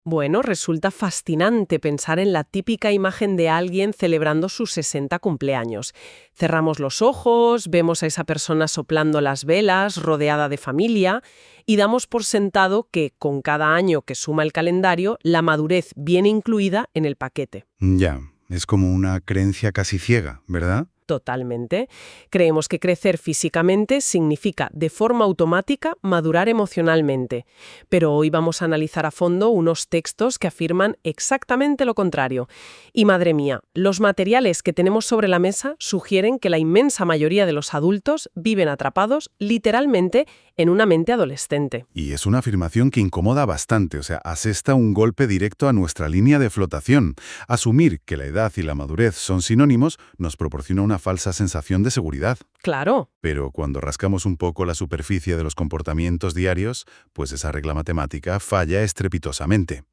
Bueno, resulta fascinante pensar en la típica imagen de alguien celebrando sus 60 cumpleaños. Cerramos los ojos, vemos a esa persona soplando las velas, rodeada de familia, y damos por sentado que, con cada año que suma el calendario, la madurez viene incluida en el paquete. Ya, es como una creencia casi ciega, ¿verdad? Totalmente. Creemos que crecer físicamente significa, de forma automática, madurar emocionalmente. Pero hoy vamos a analizar a fondo unos textos que afirman exactamente lo contrario. Y madre mía, los materiales que tenemos sobre la mesa sugieren que la inmensa mayoría de los adultos viven atrapados, literalmente, en una mente adolescente. Y es una afirmación que incomoda bastante, o sea, asesta un golpe directo a nuestra línea de flotación. Asumir que la edad y la madurez son sinónimos nos proporciona una falsa sensación de seguridad. Claro. Pero cuando rascamos un poco la superficie de los comportamientos diarios, pues esa regla matemática falla estrepitosamente.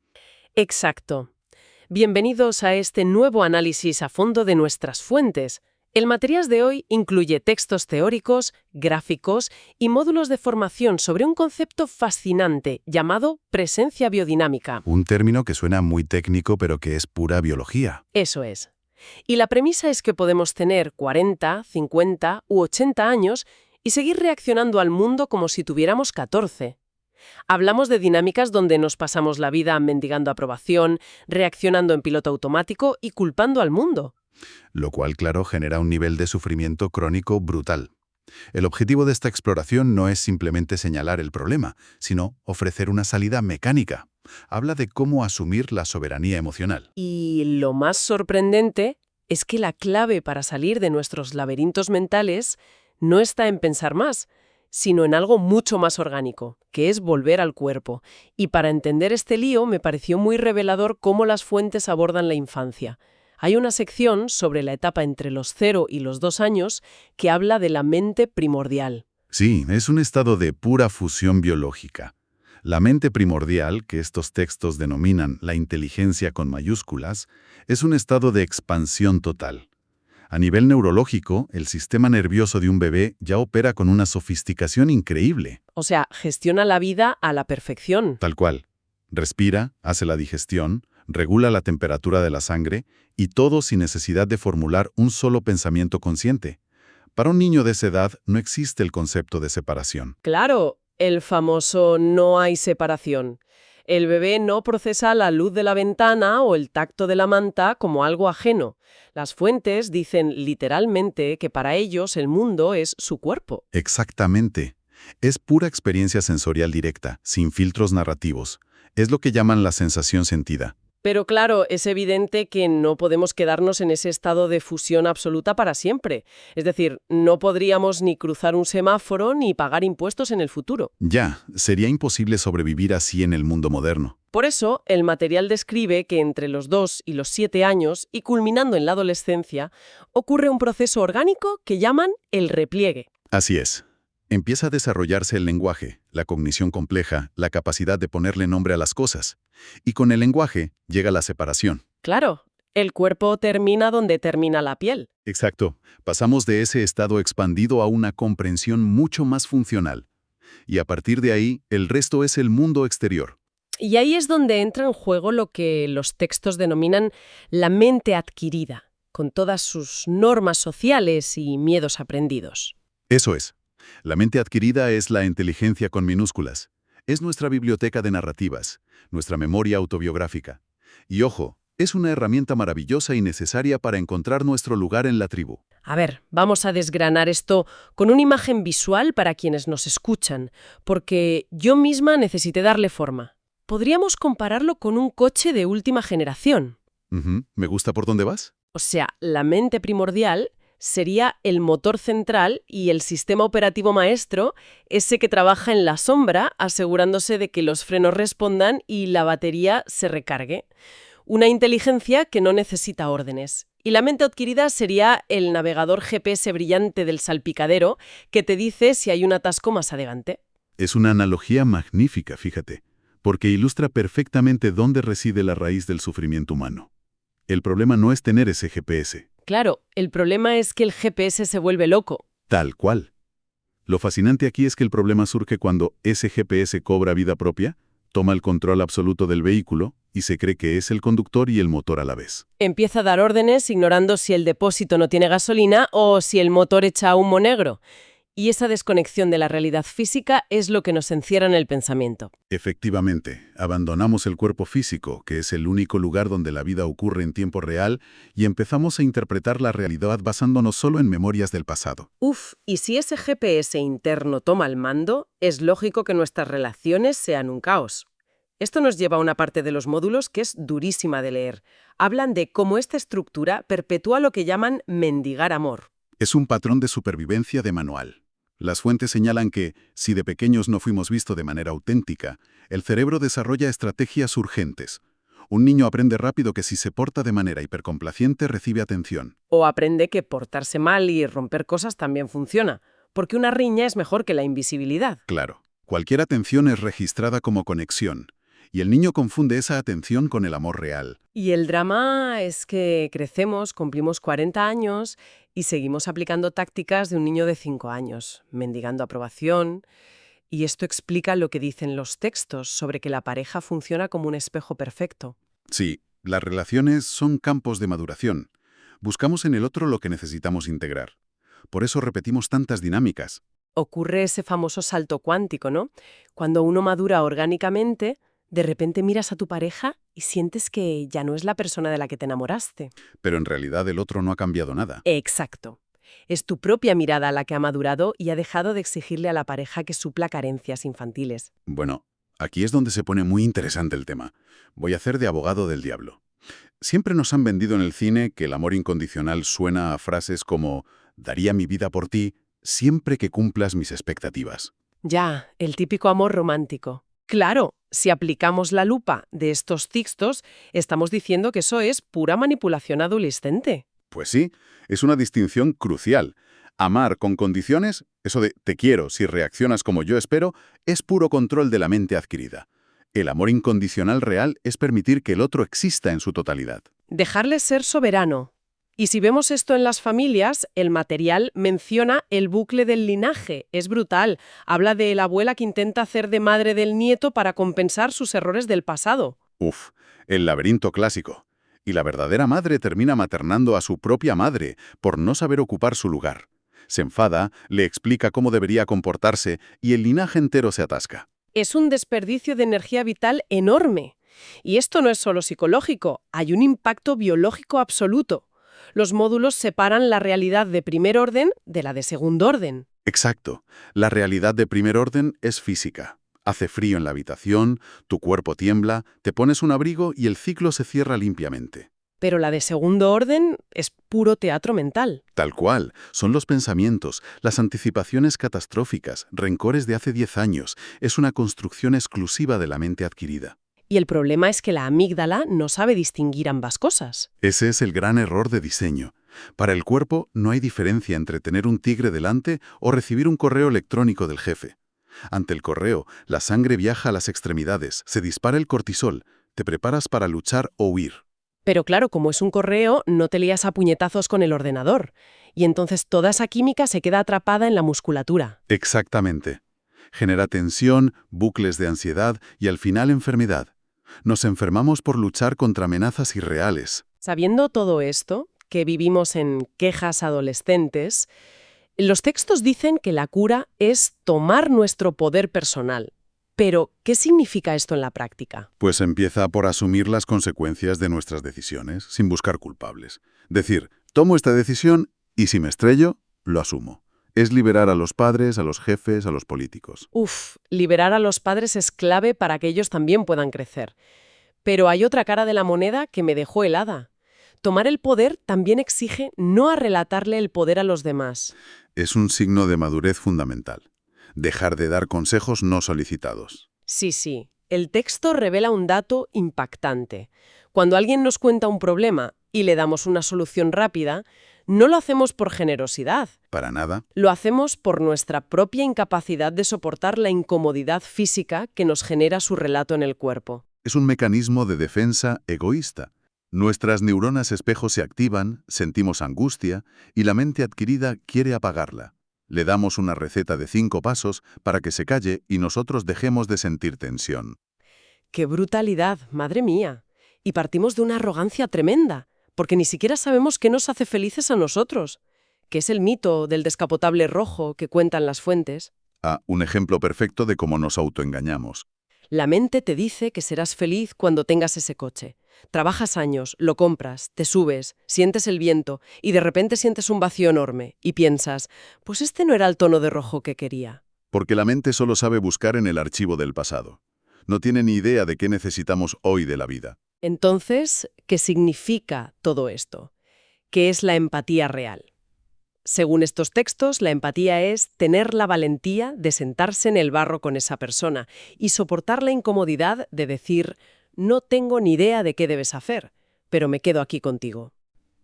Exacto. Bienvenidos a este nuevo análisis a fondo de nuestras fuentes. El Materias de hoy incluye textos teóricos, gráficos y módulos de formación sobre un concepto fascinante llamado presencia biodinámica. Un término que suena muy técnico, pero que es pura biología. Eso es. Y la premisa es que podemos tener 40, 50 u 80 años y seguir reaccionando al mundo como si tuviéramos 14. Hablamos de dinámicas donde nos pasamos la vida mendigando aprobación, reaccionando en piloto automático y culpando al mundo. Lo cual, claro, genera un nivel de sufrimiento crónico brutal. El objetivo de esta exploración no es simplemente señalar el problema, sino ofrecer una salida mecánica. Habla de cómo asumir la soberanía emocional. Y lo más sorprendente es que la clave para salir de nuestros laberintos mentales no está en pensar más, sino en algo mucho más orgánico, que es volver al cuerpo. Y para entender este lío me pareció muy revelador cómo las fuentes abordan la infancia. Hay una sección sobre la etapa entre los 0 y los 2 años que habla de la mente primordial. Sí, es un estado de pura fusión biológica. La mente primordial, que estos textos denominan la inteligencia con mayúsculas, es un estado de expansión total. A nivel neurológico, el sistema nervioso de un bebé ya opera con una sofisticación increíble. O sea, gestiona la vida a la perfección. Tal cual. Respira, hace la digestión, regula la temperatura de la sangre y todo sin necesidad de formular un solo pensamiento consciente. Para un niño de esa edad no existe el concepto de separación. Claro, el famoso no hay separación. El bebé no procesa la luz de la ventana o el tacto de la manta como algo ajeno. Las fuentes dicen literalmente que para ellos el mundo es su cuerpo. Exactamente. Es pura experiencia sensorial directa, sin filtros narrativos. Es lo que llaman la sensación sentida. Pero claro, es evidente que no podemos quedarnos en ese estado de fusión absoluta para siempre. Es decir, no podríamos ni cruzar un semáforo ni pagar impuestos en el futuro. Ya, sería imposible sobrevivir así en el mundo moderno. Por eso, el material describe que entre los 2 y los 7 años, y culminando en la adolescencia, ocurre un proceso orgánico que llaman el repliegue. Así es. Empieza a desarrollarse el lenguaje, la cognición compleja, la capacidad de ponerle nombre a las cosas. Y con el lenguaje llega la separación. Claro, el cuerpo termina donde termina la piel. Exacto. Pasamos de ese estado expandido a una comprensión mucho más funcional. Y a partir de ahí, el resto es el mundo exterior. Y ahí es donde entra en juego lo que los textos denominan la mente adquirida, con todas sus normas sociales y miedos aprendidos. Eso es. La mente adquirida es la inteligencia con minúsculas. Es nuestra biblioteca de narrativas, nuestra memoria autobiográfica. Y ojo, es una herramienta maravillosa y necesaria para encontrar nuestro lugar en la tribu. A ver, vamos a desgranar esto con una imagen visual para quienes nos escuchan, porque yo misma necesité darle forma. Podríamos compararlo con un coche de última generación. ¿Me gusta por dónde vas? O sea, la mente primordial sería el motor central y el sistema operativo maestro, ese que trabaja en la sombra, asegurándose de que los frenos respondan y la batería se recargue. Una inteligencia que no necesita órdenes. Y la mente adquirida sería el navegador GPS brillante del salpicadero que te dice si hay un atasco más adelante. Es una analogía magnífica, fíjate, porque ilustra perfectamente dónde reside la raíz del sufrimiento humano. El problema no es tener ese GPS. Claro, el problema es que el GPS se vuelve loco. Tal cual. Lo fascinante aquí es que el problema surge cuando ese GPS cobra vida propia, toma el control absoluto del vehículo y se cree que es el conductor y el motor a la vez. Empieza a dar órdenes ignorando si el depósito no tiene gasolina o si el motor echa humo negro. Y esa desconexión de la realidad física es lo que nos encierra en el pensamiento. Efectivamente, abandonamos el cuerpo físico, que es el único lugar donde la vida ocurre en tiempo real, y empezamos a interpretar la realidad basándonos solo en memorias del pasado. Y si ese GPS interno toma el mando, es lógico que nuestras relaciones sean un caos. Esto nos lleva a una parte de los módulos que es durísima de leer. Hablan de cómo esta estructura perpetúa lo que llaman mendigar amor. Es un patrón de supervivencia de manual. Las fuentes señalan que, si de pequeños no fuimos vistos de manera auténtica, el cerebro desarrolla estrategias urgentes. Un niño aprende rápido que si se porta de manera hipercomplaciente recibe atención. O aprende que portarse mal y romper cosas también funciona, porque una riña es mejor que la invisibilidad. Claro, cualquier atención es registrada como conexión, y el niño confunde esa atención con el amor real. Y el drama es que crecemos, cumplimos 40 años y seguimos aplicando tácticas de un niño de 5 años, mendigando aprobación. Y esto explica lo que dicen los textos sobre que la pareja funciona como un espejo perfecto. Sí, las relaciones son campos de maduración. Buscamos en el otro lo que necesitamos integrar. Por eso repetimos tantas dinámicas. Ocurre ese famoso salto cuántico, ¿no? Cuando uno madura orgánicamente, de repente miras a tu pareja y sientes que ya no es la persona de la que te enamoraste. Pero en realidad el otro no ha cambiado nada. Exacto. Es tu propia mirada la que ha madurado y ha dejado de exigirle a la pareja que supla carencias infantiles. Bueno, aquí es donde se pone muy interesante el tema. Voy a hacer de abogado del diablo. Siempre nos han vendido en el cine que el amor incondicional suena a frases como «daría mi vida por ti siempre que cumplas mis expectativas». Ya, el típico amor romántico. Claro, si aplicamos la lupa de estos textos, estamos diciendo que eso es pura manipulación adolescente. Pues sí, es una distinción crucial. Amar con condiciones, eso de «te quiero si reaccionas como yo espero», es puro control de la mente adquirida. El amor incondicional real es permitir que el otro exista en su totalidad. Dejarle ser soberano. Y si vemos esto en las familias, el material menciona el bucle del linaje. Es brutal. Habla de la abuela que intenta hacer de madre del nieto para compensar sus errores del pasado. El laberinto clásico. Y la verdadera madre termina maternando a su propia madre por no saber ocupar su lugar. Se enfada, le explica cómo debería comportarse y el linaje entero se atasca. Es un desperdicio de energía vital enorme. Y esto no es solo psicológico, hay un impacto biológico absoluto. Los módulos separan la realidad de primer orden de la de segundo orden. Exacto. La realidad de primer orden es física. Hace frío en la habitación, tu cuerpo tiembla, te pones un abrigo y el ciclo se cierra limpiamente. Pero la de segundo orden es puro teatro mental. Tal cual, son los pensamientos, las anticipaciones catastróficas, rencores de hace 10 años. Es una construcción exclusiva de la mente adquirida. Y el problema es que la amígdala no sabe distinguir ambas cosas. Ese es el gran error de diseño. Para el cuerpo no hay diferencia entre tener un tigre delante o recibir un correo electrónico del jefe. Ante el correo, la sangre viaja a las extremidades, se dispara el cortisol, te preparas para luchar o huir. Pero claro, como es un correo, no te lías a puñetazos con el ordenador. Y entonces toda esa química se queda atrapada en la musculatura. Exactamente. Genera tensión, bucles de ansiedad y al final enfermedad. Nos enfermamos por luchar contra amenazas irreales. Sabiendo todo esto, que vivimos en quejas adolescentes, los textos dicen que la cura es tomar nuestro poder personal. Pero, ¿qué significa esto en la práctica? Pues empieza por asumir las consecuencias de nuestras decisiones, sin buscar culpables. Decir, tomo esta decisión y si me estrello, lo asumo. Es liberar a los padres, a los jefes, a los políticos. Liberar a los padres es clave para que ellos también puedan crecer. Pero hay otra cara de la moneda que me dejó helada. Tomar el poder también exige no arrelatarle el poder a los demás. Es un signo de madurez fundamental. Dejar de dar consejos no solicitados. Sí. El texto revela un dato impactante. Cuando alguien nos cuenta un problema y le damos una solución rápida, no lo hacemos por generosidad. Para nada. Lo hacemos por nuestra propia incapacidad de soportar la incomodidad física que nos genera su relato en el cuerpo. Es un mecanismo de defensa egoísta. Nuestras neuronas espejo se activan, sentimos angustia y la mente adquirida quiere apagarla. Le damos una receta de 5 pasos para que se calle y nosotros dejemos de sentir tensión. ¡Qué brutalidad! ¡Madre mía! Y partimos de una arrogancia tremenda, porque ni siquiera sabemos qué nos hace felices a nosotros, que es el mito del descapotable rojo que cuentan las fuentes. Ah, un ejemplo perfecto de cómo nos autoengañamos. La mente te dice que serás feliz cuando tengas ese coche. Trabajas años, lo compras, te subes, sientes el viento y de repente sientes un vacío enorme y piensas, pues este no era el tono de rojo que quería. Porque la mente solo sabe buscar en el archivo del pasado. No tiene ni idea de qué necesitamos hoy de la vida. Entonces, ¿qué significa todo esto? ¿Qué es la empatía real? Según estos textos, la empatía es tener la valentía de sentarse en el barro con esa persona y soportar la incomodidad de decir, no tengo ni idea de qué debes hacer, pero me quedo aquí contigo.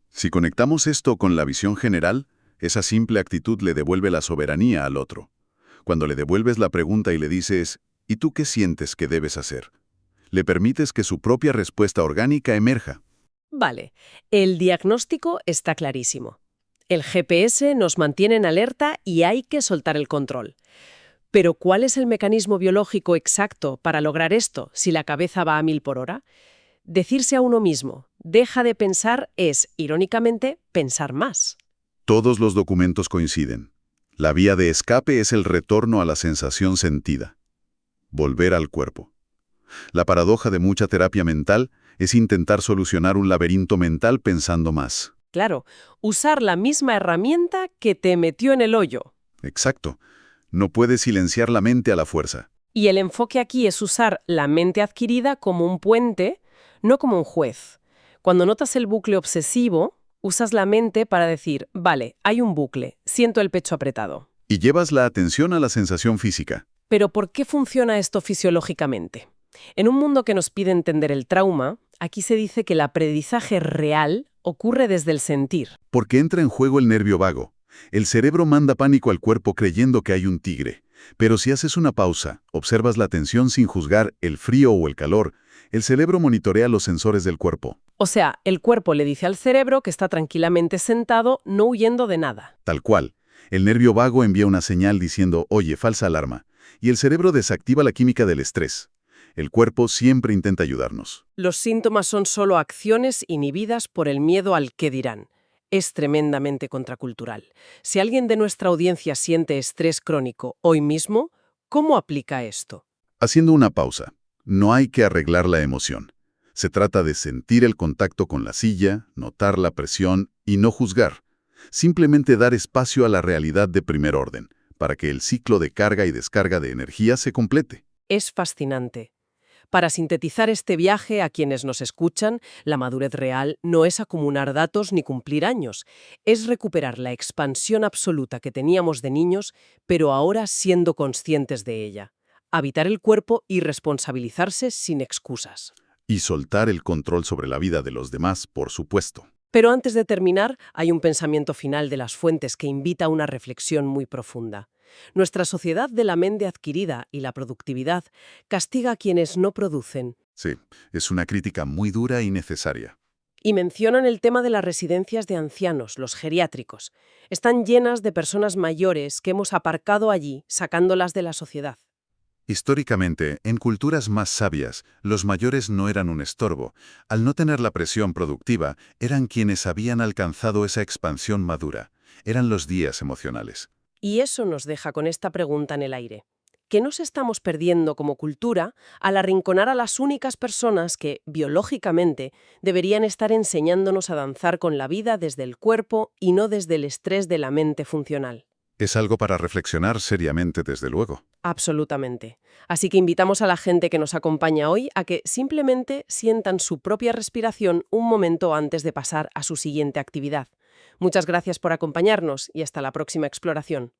Si conectamos esto con la visión general, esa simple actitud le devuelve la soberanía al otro. Cuando le devuelves la pregunta y le dices, ¿y tú qué sientes que debes hacer?, le permites que su propia respuesta orgánica emerja. Vale, el diagnóstico está clarísimo. El GPS nos mantiene en alerta y hay que soltar el control. Pero ¿cuál es el mecanismo biológico exacto para lograr esto si la cabeza va a 1000 por hora? Decirse a uno mismo, deja de pensar es, irónicamente, pensar más. Todos los documentos coinciden. La vía de escape es el retorno a la sensación sentida. Volver al cuerpo. La paradoja de mucha terapia mental es intentar solucionar un laberinto mental pensando más. Claro, usar la misma herramienta que te metió en el hoyo. Exacto. No puedes silenciar la mente a la fuerza. Y el enfoque aquí es usar la mente adquirida como un puente, no como un juez. Cuando notas el bucle obsesivo, usas la mente para decir, vale, hay un bucle, siento el pecho apretado. Y llevas la atención a la sensación física. Pero ¿por qué funciona esto fisiológicamente? En un mundo que nos pide entender el trauma, aquí se dice que el aprendizaje real ocurre desde el sentir. Porque entra en juego el nervio vago. El cerebro manda pánico al cuerpo creyendo que hay un tigre. Pero si haces una pausa, observas la tensión sin juzgar el frío o el calor, el cerebro monitorea los sensores del cuerpo. O sea, el cuerpo le dice al cerebro que está tranquilamente sentado, no huyendo de nada. Tal cual. El nervio vago envía una señal diciendo, oye, falsa alarma. Y el cerebro desactiva la química del estrés. El cuerpo siempre intenta ayudarnos. Los síntomas son solo acciones inhibidas por el miedo al qué dirán. Es tremendamente contracultural. Si alguien de nuestra audiencia siente estrés crónico hoy mismo, ¿cómo aplica esto? Haciendo una pausa. No hay que arreglar la emoción. Se trata de sentir el contacto con la silla, notar la presión y no juzgar. Simplemente dar espacio a la realidad de primer orden, para que el ciclo de carga y descarga de energía se complete. Es fascinante. Para sintetizar este viaje a quienes nos escuchan, la madurez real no es acumular datos ni cumplir años, es recuperar la expansión absoluta que teníamos de niños, pero ahora siendo conscientes de ella. Habitar el cuerpo y responsabilizarse sin excusas. Y soltar el control sobre la vida de los demás, por supuesto. Pero antes de terminar, hay un pensamiento final de las fuentes que invita a una reflexión muy profunda. Nuestra sociedad de la mente adquirida y la productividad castiga a quienes no producen. Sí, es una crítica muy dura y necesaria. Y mencionan el tema de las residencias de ancianos, los geriátricos. Están llenas de personas mayores que hemos aparcado allí, sacándolas de la sociedad. Históricamente, en culturas más sabias, los mayores no eran un estorbo. Al no tener la presión productiva, eran quienes habían alcanzado esa expansión madura. Eran los días emocionales. Y eso nos deja con esta pregunta en el aire. ¿Qué nos estamos perdiendo como cultura al arrinconar a las únicas personas que, biológicamente, deberían estar enseñándonos a danzar con la vida desde el cuerpo y no desde el estrés de la mente funcional? Es algo para reflexionar seriamente, desde luego. Absolutamente. Así que invitamos a la gente que nos acompaña hoy a que simplemente sientan su propia respiración un momento antes de pasar a su siguiente actividad. Muchas gracias por acompañarnos y hasta la próxima exploración.